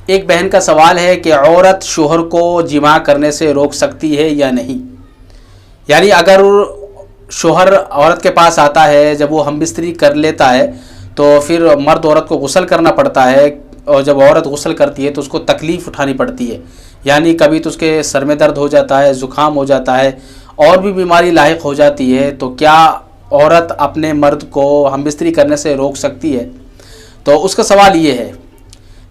ایک بہن کا سوال ہے کہ عورت شوہر کو جماع کرنے سے روک سکتی ہے یا نہیں؟ یعنی اگر شوہر عورت کے پاس آتا ہے، جب وہ ہم بستری کر لیتا ہے تو پھر مرد عورت کو غسل کرنا پڑتا ہے، اور جب عورت غسل کرتی ہے تو اس کو تکلیف اٹھانی پڑتی ہے، یعنی کبھی تو اس کے سر میں درد ہو جاتا ہے، زکام ہو جاتا ہے، اور بھی بیماری لاحق ہو جاتی ہے، تو کیا عورت اپنے مرد کو ہم بستری کرنے سے روک سکتی ہے؟ تو اس کا سوال یہ ہے،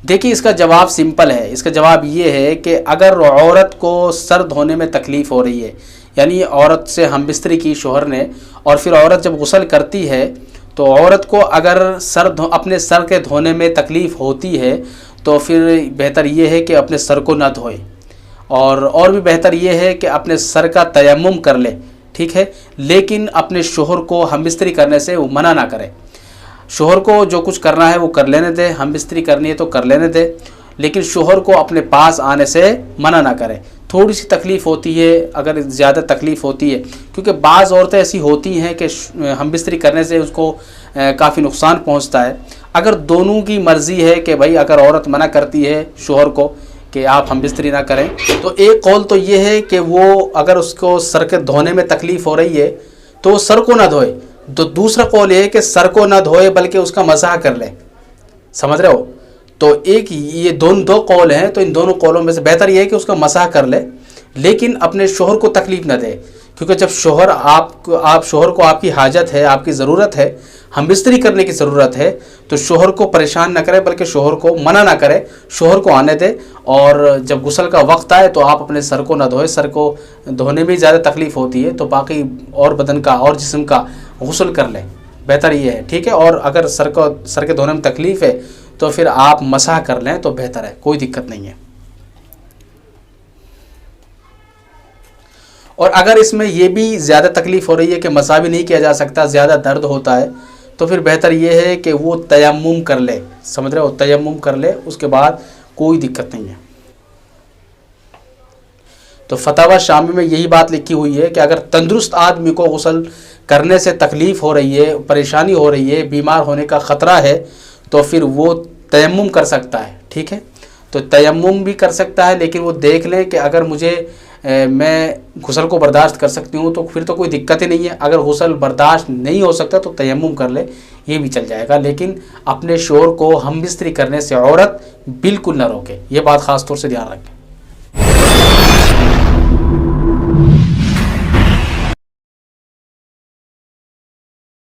دیکھیے اس کا جواب سمپل ہے۔ اس کا جواب یہ ہے کہ اگر عورت کو سر دھونے میں تکلیف ہو رہی ہے، یعنی عورت سے ہم بستری کی شوہر نے، اور پھر عورت جب غسل کرتی ہے تو عورت کو اگر اپنے سر کے دھونے میں تکلیف ہوتی ہے تو پھر بہتر یہ ہے کہ اپنے سر کو نہ دھوئے، اور بھی بہتر یہ ہے کہ اپنے سر کا تیمم کر لے، ٹھیک ہے، لیکن اپنے شوہر کو ہم بستری کرنے سے وہ منع نہ کرے۔ شوہر کو جو کچھ کرنا ہے وہ کر لینے دے، ہم بستری کرنی ہے تو کر لینے دے، لیکن شوہر کو اپنے پاس آنے سے منع نہ کرے۔ تھوڑی سی تکلیف ہوتی ہے، اگر زیادہ تکلیف ہوتی ہے، کیونکہ بعض عورتیں ایسی ہوتی ہیں کہ ہم بستری کرنے سے اس کو کافی نقصان پہنچتا ہے۔ اگر دونوں کی مرضی ہے کہ بھائی اگر عورت منع کرتی ہے شوہر کو کہ آپ ہم بستری نہ کریں، تو ایک قول تو یہ ہے کہ وہ اگر اس کو سر کے دھونے میں تکلیف ہو رہی ہے تو وہ سر کو نہ دھوئے، تو دوسرا قول یہ ہے کہ سر کو نہ دھوئے بلکہ اس کا مسح کر لے، سمجھ رہے ہو؟ تو ایک یہ دو قول ہیں، تو ان دونوں قولوں میں سے بہتر یہ ہے کہ اس کا مسح کر لے، لیکن اپنے شوہر کو تکلیف نہ دے، کیونکہ جب شوہر شوہر کو آپ کی حاجت ہے، آپ کی ضرورت ہے، ہم بستری کرنے کی ضرورت ہے، تو شوہر کو پریشان نہ کرے بلکہ شوہر کو منع نہ کرے، شوہر کو آنے دے، اور جب غسل کا وقت آئے تو آپ اپنے سر کو نہ دھوئے۔ سر کو دھونے میں زیادہ تکلیف ہوتی ہے تو باقی اور بدن کا اور جسم کا غسل کر لیں، بہتر یہ ہے، ٹھیک ہے۔ اور اگر سر کے دھونے میں تکلیف ہے تو پھر آپ مسح کر لیں تو بہتر ہے، کوئی دقت نہیں ہے۔ اور اگر اس میں یہ بھی زیادہ تکلیف ہو رہی ہے کہ مسح بھی نہیں کیا جا سکتا، زیادہ درد ہوتا ہے، تو پھر بہتر یہ ہے کہ وہ تیمم کر لے، سمجھ رہے ہو؟ تیمم کر لے، اس کے بعد کوئی دقت نہیں ہے۔ تو فتاوی شامی میں یہی بات لکھی ہوئی ہے کہ اگر تندرست آدمی کو غسل کرنے سے تکلیف ہو رہی ہے، پریشانی ہو رہی ہے، بیمار ہونے کا خطرہ ہے، تو پھر وہ تیمم کر سکتا ہے، ٹھیک ہے۔ تو تیمم بھی کر سکتا ہے، لیکن وہ دیکھ لیں کہ اگر میں غسل کو برداشت کر سکتی ہوں تو پھر تو کوئی دقت ہی نہیں ہے۔ اگر غسل برداشت نہیں ہو سکتا تو تیمم کر لے، یہ بھی چل جائے گا، لیکن اپنے شوہر کو ہم بستری کرنے سے عورت بالکل نہ روکے، یہ بات خاص طور سے دھیان رکھیں۔